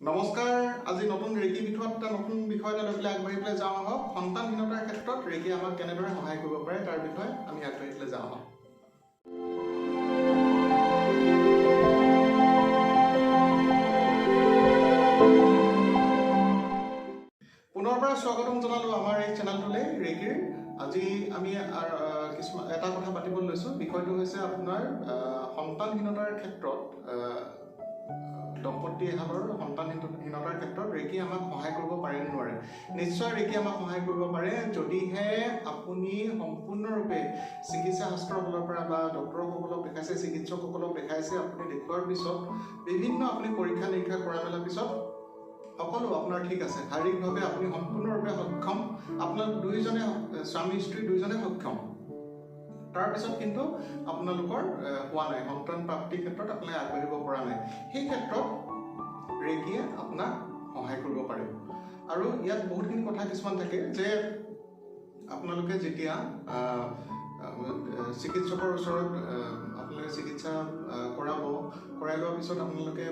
নমস্কাৰ আজি নতুন ৰেকি বিষয়ত নতুন বিষয় এটা লৈ পেলাই আগবাঢ়ি পেলাই যাওঁ আহক সন্তানহীনতাৰ ক্ষেত্ৰত ৰেকি আমাক কেনেদৰে সহায় কৰিব পাৰে তাৰ বিষয়ে আমি আগবাঢ়ি পেলাই যাওঁ আহক পুনৰবাৰ স্বাগতম জনালো আমাৰ এই চেনেলটোলৈ ৰেকিৰ আজি আমি কিছুমান এটা কথা পাতিবলৈ লৈছোঁ বিষয়টো হৈছে আপোনাৰ সন্তানহীনতাৰ ক্ষেত্ৰত দম্পতি এহালৰ সন্তানহীনতাৰ ক্ষেত্ৰত ৰেকি আমাক সহায় কৰিব পাৰে নে নোৱাৰে নিশ্চয় ৰেকি আমাক সহায় কৰিব পাৰে যদিহে আপুনি সম্পূৰ্ণৰূপে চিকিৎসা শাস্ত্ৰৰ ফালৰ পৰা বা ডক্তৰসকলক দেখাইছে চিকিৎসকসকলক দেখাইছে আপুনি দেখুৱাৰ পিছত বিভিন্ন আপুনি পৰীক্ষা নিৰীক্ষা কৰা মেলাৰ পিছত সকলো আপোনাৰ ঠিক আছে শাৰীৰিকভাৱে আপুনি সম্পূৰ্ণৰূপে সক্ষম আপোনালোক দুইজনে স্বামী স্ত্ৰী দুইজনে সক্ষম তাৰপিছত কিন্তু আপোনালোকৰ হোৱা নাই সন্তান প্ৰাপ্তিৰ ক্ষেত্ৰত আপোনালোকে আগবাঢ়িব পৰা নাই সেই ক্ষেত্ৰত ৰেকিয়ে আপোনাক সহায় কৰিব পাৰে আৰু ইয়াত বহুতখিনি কথা কিছুমান থাকে যে আপোনালোকে যেতিয়া চিকিৎসকৰ ওচৰত আপোনালোকে চিকিৎসা কৰাই লোৱাৰ পিছত আপোনালোকে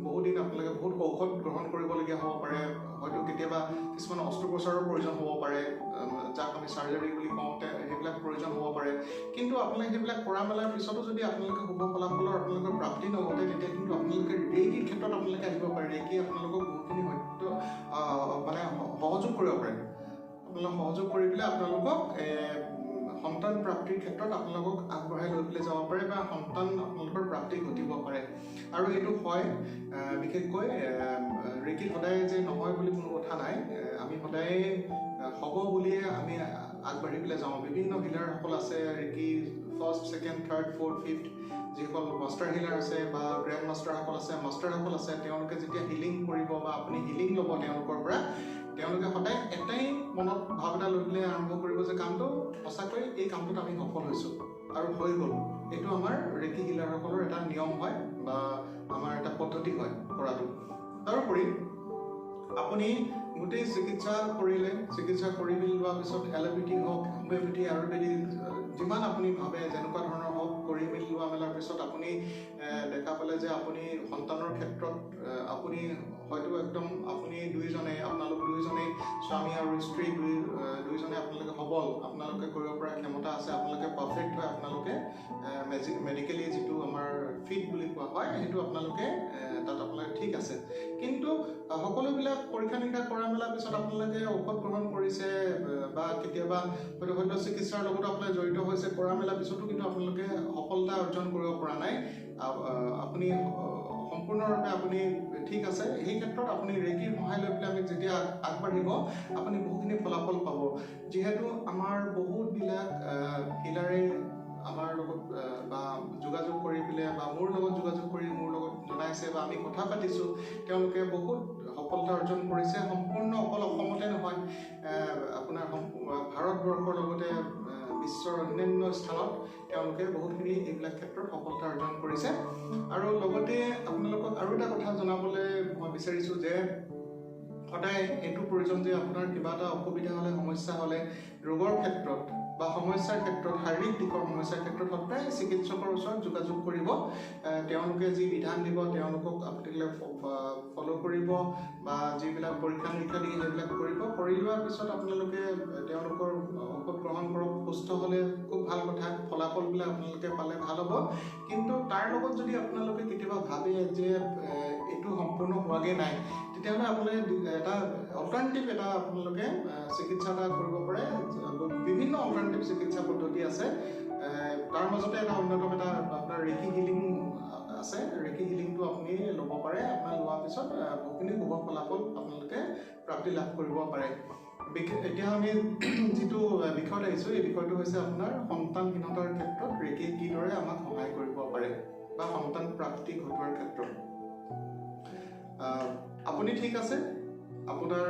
বহুদিন আপোনালোকে বহুত ঔষধ গ্ৰহণ কৰিবলগীয়া হ'ব পাৰে হয়তো কেতিয়াবা কিছুমান অস্ত্ৰোপচাৰৰ প্ৰয়োজন হ'ব পাৰে যাক আমি চাৰ্জাৰী বুলি কওঁ সেইবিলাক প্ৰয়োজন হ'ব পাৰে কিন্তু আপোনালোকে সেইবিলাক কৰা মেলাৰ পিছতো যদি আপোনালোকে শুভ ফলাফলৰ আপোনালোকৰ প্ৰাপ্তি নঘটে তেতিয়া কিন্তু আপোনালোকে ৰেকিৰ ক্ষেত্ৰত আপোনালোকে আহিব পাৰে ৰেকি আপোনালোকক বহুতখিনি হয়তো মানে সহযোগ কৰিব পাৰে আপোনালোক সহযোগ কৰি পেলাই আপোনালোকক সন্তান প্ৰাপ্তিৰ ক্ষেত্ৰত আপোনালোকক আগবঢ়াই লৈ পেলাই যাব পাৰে বা সন্তান আপোনালোকৰ প্ৰাপ্তি ঘটিব পাৰে আৰু এইটো হয় বিশেষকৈ ৰেকি সদায় যে নহয় বুলি কোনো কথা নাই আমি সদায় হ'ব বুলিয়ে আমি আগবাঢ়ি পেলাই যাওঁ বিভিন্ন হিলাৰসকল আছে reiki first second third fourth fifth যিসকল মাষ্টাৰ হিলাৰ আছে বা গ্ৰেণ্ড মাষ্টাৰসকল আছে মাষ্টাৰসকল আছে তেওঁলোকে যেতিয়া হিলিং কৰিব বা আপুনি হিলিং ল'ব তেওঁলোকৰ পৰা তেওঁলোকে সদায় এটাই মনত ভাৱ এটা লৈ পেলাই আৰম্ভ কৰিব যে কামটো সঁচাকৈ এই কামটোত আমি সফল হৈছোঁ আৰু হৈ গ'ল এইটো আমাৰ ৰেকি হিলাৰসকলৰ এটা নিয়ম হয় বা আমাৰ এটা পদ্ধতি হয় কৰাটো তাৰোপৰি আপুনি গোটেই চিকিৎসা কৰিলে চিকিৎসা কৰি মেলি লোৱাৰ পিছত এল'পেথি হওক হোমিঅ'পেথি আয়ুৰ্বেদিক যিমান আপুনি ভাবে যেনেকুৱা ধৰণৰ হওক কৰি মেলি লোৱা মেলাৰ পিছত আপুনি দেখা পালে যে আপুনি সন্তানৰ ক্ষেত্ৰত আপুনি হয়তো একদম আপুনি আপোনালোক দুইজনেই স্বামী আৰু স্ত্ৰী দুইজনে আপোনালোকে সবল আপোনালোকে কৰিব পৰা ক্ষমতা আছে আপোনালোকে পাৰফেক্ট হয় আপোনালোকে মেডিকেলি যিটো আমাৰ ফিট বুলি কোৱা হয় সেইটো আপোনালোকে তাত আপোনালোকে ঠিক আছে কিন্তু সকলোবিলাক পৰীক্ষা নিৰীক্ষা কৰা মেলাৰ পিছত আপোনালোকে ঔষধ গ্ৰহণ কৰিছে বা কেতিয়াবা হয়তো চিকিৎসাৰ লগত আপোনালোকে জড়িত হৈছে কৰা মেলাৰ পিছতো কিন্তু আপোনালোকে সফলতা অৰ্জন কৰিব পৰা নাই আপুনি সম্পূৰ্ণৰূপে আপুনি ঠিক আছে সেই ক্ষেত্ৰত আপুনি ৰেকিৰ সহায় লৈ পেলাই আমি যেতিয়া আগবাঢ়িব আপুনি বহুখিনি ফলাফল পাব যিহেতু আমাৰ বহুতবিলাক হিলাৰে আমাৰ লগত বা যোগাযোগ কৰি পেলাই বা মোৰ লগত যোগাযোগ কৰি মোৰ লগত জনাইছে বা আমি কথা পাতিছোঁ তেওঁলোকে বহুত সফলতা অৰ্জন কৰিছে সম্পূৰ্ণ অকল অসমতে নহয় আপোনাৰ ভাৰতবৰ্ষৰ লগতে বিশ্বৰ অন্যান্য স্থানত তেওঁলোকে বহুতখিনি এইবিলাক ক্ষেত্ৰত সফলতা অৰ্জন কৰিছে আৰু লগতে আপোনালোকক আৰু এটা কথা জনাবলৈ মই বিচাৰিছোঁ যে সদায় এইটো প্ৰয়োজন যে আপোনাৰ কিবা এটা অসুবিধা হ'লে সমস্যা হ'লে ৰোগৰ ক্ষেত্ৰত বা সমস্যাৰ ক্ষেত্ৰত শাৰীৰিক দিশৰ সমস্যাৰ ক্ষেত্ৰত সদায় চিকিৎসকৰ ওচৰত যোগাযোগ কৰিব তেওঁলোকে যি বিধান দিব তেওঁলোকক আপোনালোকে ফ'ল' কৰিব বা যিবিলাক পৰীক্ষা নিৰীক্ষা দিয়ে সেইবিলাক কৰি লোৱাৰ পিছত আপোনালোকে তেওঁলোকৰ ঔষধ গ্ৰহণ কৰক সুস্থ হ'লে খুব ভাল কথা ফলাফলবিলাক আপোনালোকে পালে ভাল হ'ব কিন্তু তাৰ লগত যদি আপোনালোকে কেতিয়াবা ভাবে যে এইটো সম্পূৰ্ণ হোৱাগৈ নাই তেতিয়াহ'লে আপোনালোকে এটা অল্টাৰনেটিভ এটা আপোনালোকে চিকিৎসা এটা কৰিব পাৰে বিভিন্ন অল্টাৰনেটিভ চিকিৎসা পদ্ধতি আছে তাৰ মাজতে এটা অন্যতম এটা আপোনাৰ ৰেকি হিলিং আছে ৰেকি হিলিংটো আপুনি ল'ব পাৰে আপোনাৰ লোৱাৰ পিছত বহুখিনি শুভ ফলাফল আপোনালোকে প্ৰাপ্তি লাভ কৰিব পাৰে এতিয়া আমি যিটো বিষয়ত আহিছোঁ এই বিষয়টো হৈছে আপোনাৰ সন্তানহীনতাৰ ক্ষেত্ৰত ৰেকিয়ে কিদৰে আমাক সহায় কৰিব পাৰে বা সন্তান প্ৰাপ্তি ঘটোৱাৰ ক্ষেত্ৰত আপুনি ঠিক আছে আপোনাৰ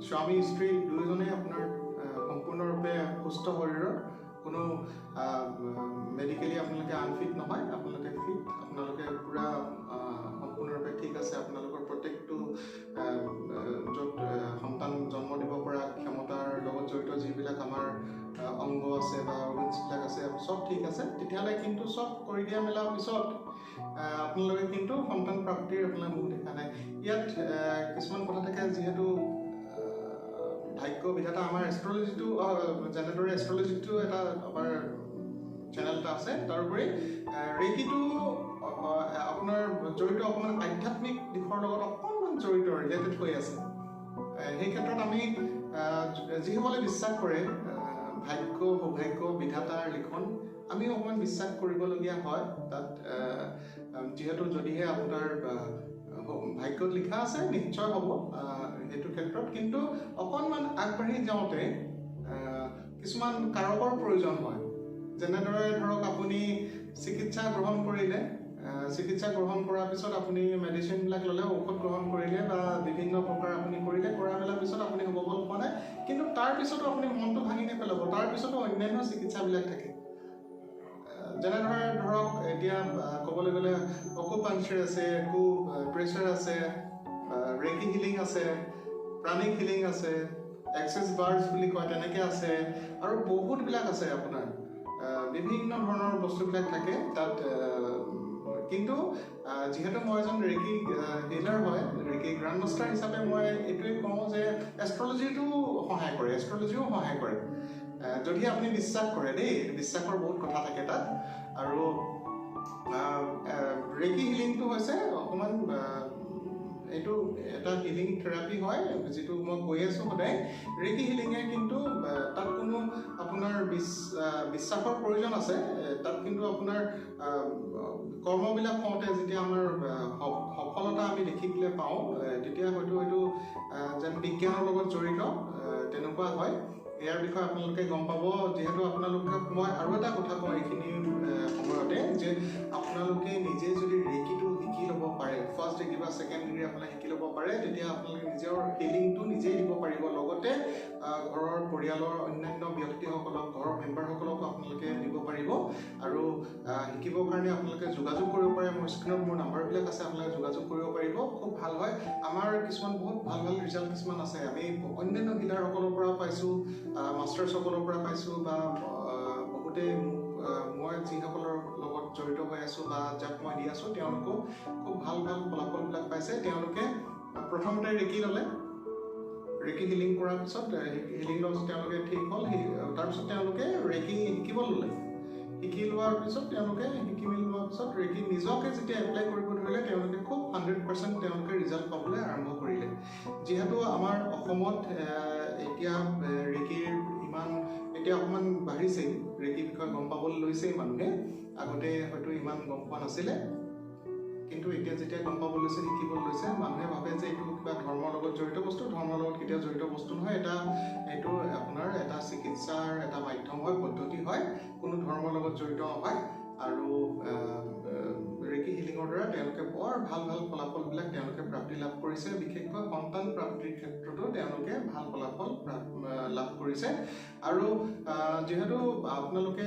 স্বামী স্ত্ৰী দুয়োজনে আপোনাৰ সম্পূৰ্ণৰূপে সুস্থ শৰীৰৰ কোনো মেডিকেলি আপোনালোকে আনফিট নহয় আপোনালোকে ফিট আপোনালোকে পূৰা সম্পূৰ্ণৰূপে ঠিক আছে আপোনালোকৰ প্ৰত্যেকটো য'ত সন্তান জন্ম দিব পৰা ক্ষমতাৰ লগত জড়িত যিবিলাক আমাৰ অংগ আছে বা অৰ্গেন্সবিলাক আছে চব ঠিক আছে তেতিয়াহ'লে কিন্তু চব কৰি দিয়া মেলাৰ পিছত আপোনালোকে কিন্তু সন্তান প্ৰাপ্তিৰ আপোনাৰ মুখ দেখা নাই। ইয়াত কিছুমান কথা থাকে, যিহেতু ভাগ্য বিধাতা আমাৰ এষ্ট্ৰলজিটো যেনেদৰে এষ্ট্ৰলজিটো এটা আমাৰ চেনেল এটা আছে, তাৰোপৰি ৰেকিটো আপোনাৰ জড়িত অকণমান আধ্যাত্মিক দিশৰ লগত অকণমান জড়িত ৰিলেটেড হৈ আছে। সেই ক্ষেত্ৰত আমি যিসকলে বিশ্বাস কৰে ভাগ্য সৌভাগ্য বিধাতাৰ লিখন, আমি অকণমান বিশ্বাস কৰিবলগীয়া হয় তাত। যিহেতু যদিহে আপোনাৰ ভাগ্যত লিখা আছে নিশ্চয় হ'ব সেইটো ক্ষেত্ৰত, কিন্তু অকণমান আগবাঢ়ি যাওঁতে কিছুমান কাৰকৰ প্ৰয়োজন হয়। যেনেদৰে ধৰক আপুনি চিকিৎসা গ্ৰহণ কৰিলে, চিকিৎসা গ্ৰহণ কৰাৰ পিছত আপুনি মেডিচিনবিলাক ল'লে, ঔষধ গ্ৰহণ কৰিলে বা বিভিন্ন প্ৰকাৰ আপুনি কৰিলে, কৰা মেলাৰ পিছত আপুনি হ'ব গ'ল পোৱা নাই, কিন্তু তাৰ পিছতো আপুনি মনটো ভাঙি নেপেলাব, তাৰ পিছতো অন্যান্য চিকিৎসাবিলাক থাকে। যেনেদৰে ধৰক এতিয়া ক'বলৈ গ'লে অকুপাংচাৰ আছে, প্ৰেছাৰ আছে, ৰেকি হিলিং আছে, প্ৰাণিক হিলিং আছে, এক্সেছ বাৰ্ডছ বুলি কয় তেনেকৈ আছে, আৰু বহুতবিলাক আছে আপোনাৰ বিভিন্ন ধৰণৰ বস্তুবিলাক থাকে তাত। কিন্তু যিহেতু মই এজন ৰেকি হিলাৰ হয়, ৰেকি গ্ৰাণ্ড মাষ্টাৰ হিচাপে মই এইটোৱে কওঁ যে এষ্ট্ৰলজিটো সহায় কৰে, এষ্ট্ৰলজিও সহায় কৰে যদি আপুনি বিশ্বাস কৰে দেই। বিশ্বাসৰ বহুত কথা থাকে তাত। আৰু ৰেকি হিলিংটো হৈছে অকণমান এইটো এটা হিলিং থেৰাপি হয়, যিটো মই কৈ আছোঁ সদায়। ৰেকি হিলিঙে কিন্তু তাত কোনো আপোনাৰ বিশ্বাসৰ প্ৰয়োজন আছে তাত, কিন্তু আপোনাৰ কৰ্মবিলাক কওঁতে যেতিয়া আমাৰ সফলতা আমি দেখিবলৈ পাওঁ, তেতিয়া হয়তো এইটো যেন বিজ্ঞানৰ লগত জড়িত তেনেকুৱা হয়। ইয়াৰ বিষয়ে আপোনালোকে গম পাব। যিহেতু আপোনালোকক মই আৰু এটা কথা কওঁ এইখিনি সময়তে, যে আপোনালোকে নিজে যদি ৰেকিটো শিকি ল'ব পাৰে, ফাৰ্ষ্ট ডিগ্ৰী বা ছেকেণ্ড ডিগ্ৰী আপোনালোকে শিকি ল'ব পাৰে, তেতিয়া আপোনালোকে নিজৰ হিলিংটো নিজেই দিব পাৰিব। লগতে ঘৰৰ পৰিয়ালৰ অন্যান্য ব্যক্তিসকলক, ঘৰৰ মেম্বাৰসকলক আপোনালোকে দিব পাৰিব। আৰু শিকিবৰ কাৰণে আপোনালোকে যোগাযোগ কৰিব পাৰে। মোৰ স্ক্ৰীণত মোৰ নাম্বাৰবিলাক আছে, আপোনালোকে যোগাযোগ কৰিব পাৰিব। খুব ভাল হয়। আমাৰ কিছুমান বহুত ভাল ভাল ৰিজাল্ট কিছুমান আছে, আমি অন্যান্য হিলাৰসকলৰ পৰা পাইছোঁ, মাষ্টাৰ্ছসকলৰ পৰা পাইছোঁ, বা বহুতে মই যিসকলৰ লগত জড়িত হৈ আছোঁ বা যাক মই দি আছোঁ, তেওঁলোকেও খুব ভাল ভাল ফলাফলবিলাক পাইছে। তেওঁলোকে প্ৰথমতে ৰেকি ল'লে, ৰেকি হিলিং কৰাৰ পিছত হিলিং লোৱাৰ পিছত তেওঁলোকে ঠিক হ'ল। তাৰপিছত তেওঁলোকে ৰেকি শিকিব ল'লে। শিকি লোৱাৰ পিছত তেওঁলোকে শিকি মেলি লোৱাৰ পিছত ৰেকি নিজকে যেতিয়া এপ্লাই কৰিব ধৰিলে, তেওঁলোকে খুব 100% তেওঁলোকে ৰিজাল্ট পাবলৈ আৰম্ভ কৰিলে। যিহেতু আমাৰ অসমত এতিয়া ৰেকিৰ ইমান এতিয়া অকণমান বাঢ়িছেই, ৰেকিৰ বিষয়ে গম পাবলৈ লৈছেই মানুহে। আগতে হয়তো ইমান গম পোৱা নাছিলে, কিন্তু এতিয়া যেতিয়া গম পাবলৈ লৈছে, শিকিবলৈ লৈছে, মানুহে ভাবে যে এইটো কিবা ধৰ্মৰ লগত জড়িত বস্তু। ধৰ্মৰ লগত কেতিয়াও জড়িত বস্তু নহয়। এইটো আপোনাৰ এটা চিকিৎসাৰ এটা মাধ্যম হয়, পদ্ধতি হয়, কোনো ধৰ্মৰ লগত জড়িত নহয়। আৰু ৰেকি হিলিঙৰ দ্বাৰা তেওঁলোকে বৰ ভাল ভাল ফলাফলবিলাক তেওঁলোকে প্ৰাপ্তি লাভ কৰিছে। বিশেষকৈ সন্তান প্ৰাপ্তিৰ ক্ষেত্ৰতো তেওঁলোকে ভাল ফলাফল লাভ কৰিছে। আৰু যিহেতু আপোনালোকে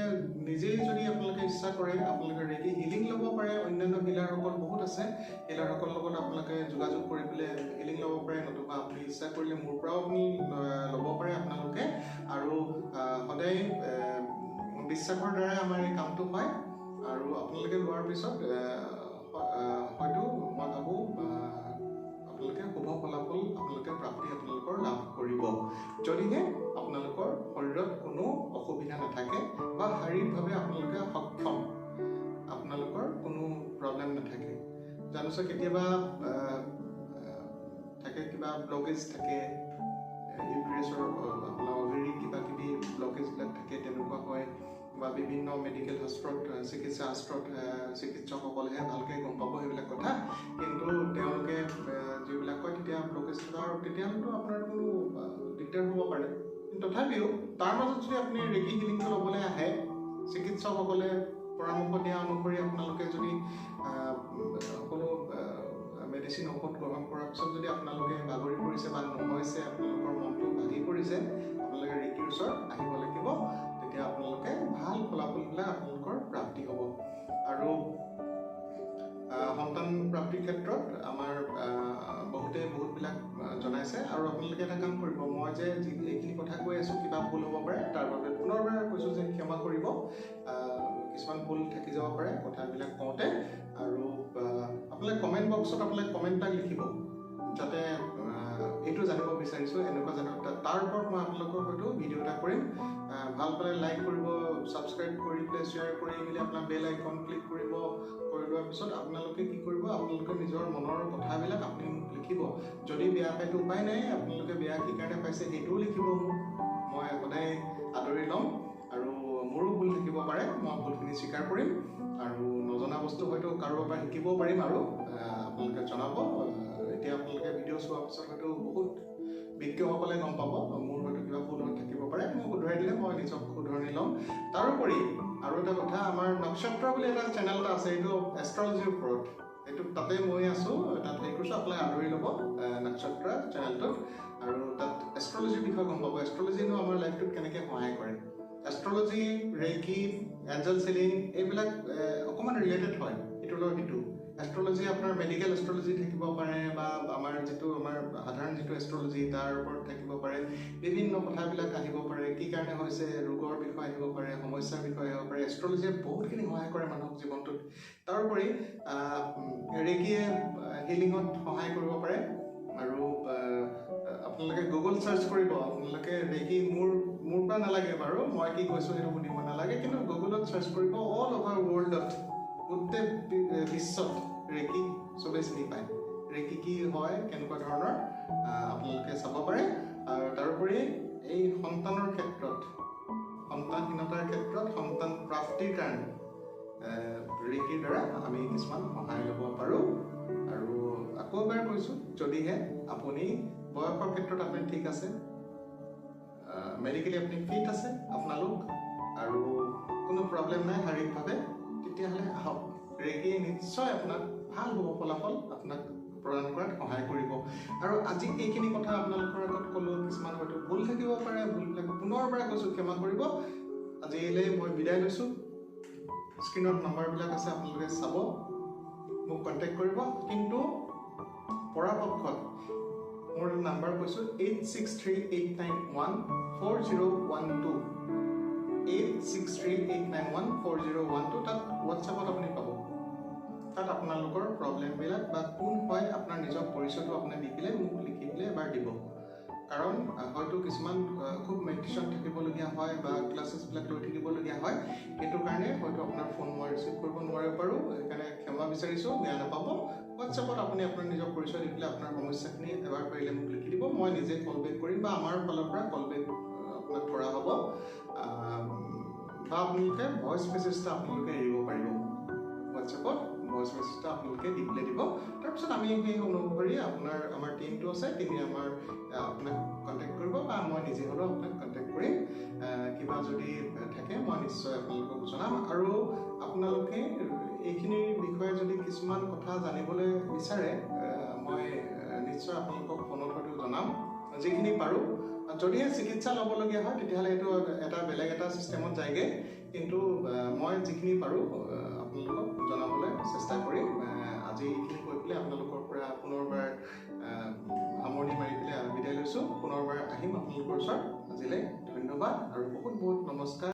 নিজেই যদি আপোনালোকে ইচ্ছা কৰে, আপোনালোকে ৰেকি হিলিং ল'ব পাৰে। অন্যান্য হিলাৰসকল বহুত আছে, হিলাৰসকলৰ লগত আপোনালোকে যোগাযোগ কৰি পেলাই হিলিং ল'ব পাৰে। নতুবা আপুনি ইচ্ছা কৰিলে মোৰ পৰাও আপুনি ল'ব পাৰে আপোনালোকে। আৰু সদায় বিশ্বাসৰ দ্বাৰাই আমাৰ এই কামটো হয়। আৰু আপোনালোকে লোৱাৰ পিছত হয়তো মই ভাবোঁ আপোনালোকে শুভ ফলাফল আপোনালোকে প্ৰাপ্তি আপোনালোকৰ লাভ কৰিব, যদিহে আপোনালোকৰ শৰীৰত কোনো অসুবিধা নাথাকে বা শাৰীৰিকভাৱে আপোনালোকে সক্ষম, আপোনালোকৰ কোনো প্ৰব্লেম নাথাকে। জানোচা কেতিয়াবা থাকে কিবা ব্লকেজ থাকে, ইউটেৰাছৰ আপোনাৰ অভেৰী কিবা কিবি ব্লকেজবিলাক থাকে, তেনেকুৱা হয়। বা বিভিন্ন মেডিকেল শাস্ত্ৰত, চিকিৎসা শাস্ত্ৰত চিকিৎসকসকলেহে ভালকৈ গম পাব সেইবিলাক কথা। কিন্তু তেওঁলোকে যিবিলাক কয় তেতিয়া ব্লকেজ থকা, আৰু তেতিয়াহ'লেতো আপোনাৰ কোনো দিগদাৰ হ'ব পাৰে। কিন্তু তথাপিও তাৰ মাজত যদি আপুনি ৰেকি হিলিংটো ল'বলৈ আহে, চিকিৎসকসকলে পৰামৰ্শ দিয়া অনুসৰি আপোনালোকে যদি সকলো মেডিচিন ঔষধ গ্ৰহণ কৰাৰ পিছত যদি আপোনালোকে বাগৰি পৰিছে বা নহৈছে, আপোনালোকৰ মনটো ভাগি পৰিছে, আপোনালোকে ৰেকিৰ ওচৰত আহিব লাগিব। তেতিয়া আপোনালোকে ভাল ফলাফলবিলাক আপোনালোকৰ প্ৰাপ্তি হ'ব। আৰু সন্তান প্ৰাপ্তিৰ ক্ষেত্ৰত আমাৰ বহুতবিলাক জনাইছে। আৰু আপোনালোকে এটা কাম কৰিব, মই যে এইখিনি কথা কৈ আছোঁ কিবা ভুল হ'ব পাৰে, তাৰ বাবে পুনৰবাৰ কৈছোঁ যে ক্ষমা কৰিব। কিছুমান ভুল থাকি যাব পাৰে কথাবিলাক কওঁতে আৰু আপোনালোকে কমেণ্ট বক্সত আপোনালোকে কমেণ্ট এটা লিখিব যাতে এইটো জানিব বিচাৰিছোঁ এনেকুৱা জানিব তাৰ ওপৰত মই আপোনালোকক হয়তো ভিডিঅ' এটা কৰিম ভাল পালে লাইক কৰিব ছাবস্ক্ৰাইব কৰি পেলাই শ্বেয়াৰ কৰি মেলি আপোনাৰ বেল আইকন ক্লিক কৰিব কৰি লোৱাৰ পিছত আপোনালোকে কি কৰিব আপোনালোকে নিজৰ মনৰ কথাবিলাক আপুনি মোক লিখিব যদি বেয়া পায়তো উপায় নাই আপোনালোকে বেয়া কি কাৰণে পাইছে সেইটোও লিখিব মোক মই সদায় আদৰি ল'ম আৰু মোৰো ভুল থাকিব পাৰে মই ভুলখিনি স্বীকাৰ কৰিম আৰু নজনা বস্তু হয়তো কাৰোবাৰ পৰা শিকিবও পাৰিম আৰু আপোনালোকে জনাব এতিয়া আপোনালোকে ভিডিঅ' চোৱাৰ পিছত হয়তো বহুত বিজ্ঞসকলে গম পাব মোৰ হয়তো কিবা ভুল হৈ থাকিব পাৰে মোক শুধৰাই দিলে মই নিজক শুধৰণি ল'ম তাৰোপৰি আৰু এটা কথা আমাৰ নক্ষত্ৰ বুলি এটা চেনেল এটা আছে এইটো এষ্ট্ৰলজিৰ ওপৰত এইটো তাতে মই আছোঁ তাত হেৰি কৰিছোঁ আপোনালোকে আদৰি ল'ব নক্ষত্ৰ চেনেলটোত আৰু তাত এষ্ট্ৰলজিৰ বিষয়ে গম পাব এষ্ট্ৰলজিনো আমাৰ লাইফটোত কেনেকৈ সহায় কৰে এষ্ট্ৰলজি ৰেইকি এঞ্জেল চিলিং এইবিলাক অকণমান ৰিলেটেড হয় ইটোৰ লগত সিটো এষ্ট্ৰলজি আপোনাৰ মেডিকেল এষ্ট্ৰলজি থাকিব পাৰে বা আমাৰ সাধাৰণ যিটো এষ্ট্ৰলজি তাৰ ওপৰত থাকিব পাৰে বিভিন্ন কথাবিলাক আহিব পাৰে কি কাৰণে হৈছে ৰোগৰ বিষয়ে আহিব পাৰে সমস্যাৰ বিষয়ে আহিব পাৰে এষ্ট্ৰলজিয়ে বহুতখিনি সহায় কৰে মানুহক জীৱনটোত তাৰোপৰি ৰেইকিয়ে হিলিঙত সহায় কৰিব পাৰে আৰু আপোনালোকে গুগল চাৰ্চ কৰিব আপোনালোকে ৰেইকি মোৰ পৰা নালাগে বাৰু মই কি কৈছোঁ সেইটো শুনিব নালাগে কিন্তু গুগলত চাৰ্চ কৰিব অল অভাৰ ৱৰ্ল্ডত গোটেই বিশ্বত ৰেইকি চবেই চিনি পায় ৰেইকি কি হয় কেনেকুৱা ধৰণৰ আপোনালোকে চাব পাৰে আৰু তাৰোপৰি এই সন্তানৰ ক্ষেত্ৰত সন্তানহীনতাৰ ক্ষেত্ৰত সন্তান প্ৰাপ্তিৰ কাৰণে ৰেইকিৰ দ্বাৰা আমি কিছুমান সহায় ল'ব পাৰোঁ আৰু আকৌ এবাৰ কৈছোঁ যদিহে আপুনি বয়সৰ ক্ষেত্ৰত আপুনি ঠিক আছে মেডিকেলি আপুনি ফিট আছে আপোনালোক আৰু কোনো প্ৰব্লেম নাই শাৰীৰিকভাৱে তেতিয়াহ'লে আহক ৰেইকিয়ে নিশ্চয় আপোনাক ভাল হ'ব ফলাফল আপোনাক প্ৰদান কৰাত সহায় কৰিব আৰু আজি এইখিনি কথা আপোনালোকৰ আগত ক'লোঁ কিছুমান হয়তো ভুল থাকিব পাৰে ভুলবিলাক পুনৰবাৰ কৈছোঁ ক্ষমা কৰিব আজিলৈ মই বিদায় লৈছোঁ স্ক্ৰীণত নম্বৰবিলাক আছে আপোনালোকে চাব মোক কণ্টেক্ট কৰিব কিন্তু পৰাপক্ষত মোৰ নাম্বাৰ কৈছোঁ 8638914012 8638914012 তাত হোৱাটছএপত আপুনি পাব তাত আপোনালোকৰ প্ৰব্লেমবিলাক বা কোন হয় আপোনাৰ নিজৰ পৰিচয়টো আপুনি দি পেলাই মোক লিখি পেলাই এবাৰ দিব কাৰণ হয়তো কিছুমান খুব মেডিটেশ্যন থাকিবলগীয়া হয় বা ক্লাছেছবিলাক লৈ থাকিবলগীয়া হয় সেইটো কাৰণে হয়তো আপোনাৰ ফোন মই ৰিচিভ কৰিব নোৱাৰিব পাৰোঁ সেইকাৰণে ক্ষমা বিচাৰিছোঁ বেয়া নাপাব হোৱাটছএপত আপুনি আপোনাৰ নিজৰ পৰিচয় দি পেলাই আপোনাৰ সমস্যাখিনি এবাৰ পাৰিলে মোক লিখি দিব মই নিজে কল বেক কৰিম বা আমাৰ ফালৰ পৰা কল বেক আপোনাক কৰা হ'ব বা আপোনালোকে ভইচ মেছেজ এটা আপোনালোকে এৰিব পাৰিব হোৱাটছএপত ভইচ মেছেজ এটা আপোনালোকে দি পেলাই দিব তাৰপিছত আমি সেই অনুসৰি আমাৰ টিমটো আছে টিমে আপোনাক কণ্টেক্ট কৰিব বা মই নিজে হ'লেও আপোনাক কণ্টেক্ট কৰিম কিবা যদি থাকে মই নিশ্চয় আপোনালোকক জনাম আৰু আপোনালোকে এইখিনিৰ বিষয়ে যদি কিছুমান কথা জানিবলৈ বিচাৰে মই নিশ্চয় আপোনালোকক ফোনত হয়তো জনাম যিখিনি পাৰোঁ যদিহে চিকিৎসা ল'বলগীয়া হয় তেতিয়াহ'লে এইটো এটা বেলেগ এটা ছিষ্টেমত যায়গৈ কিন্তু মই যিখিনি পাৰোঁ আপোনালোকক জনাবলৈ চেষ্টা কৰিম আজি এইখিনি কৈ পেলাই আপোনালোকৰ পৰা পুনৰবাৰ সামৰণি মাৰি পেলাই বিদায় লৈছোঁ পুনৰবাৰ আহিম আপোনালোকৰ ওচৰত আজিলৈ ধন্যবাদ আৰু বহুত বহুত নমস্কাৰ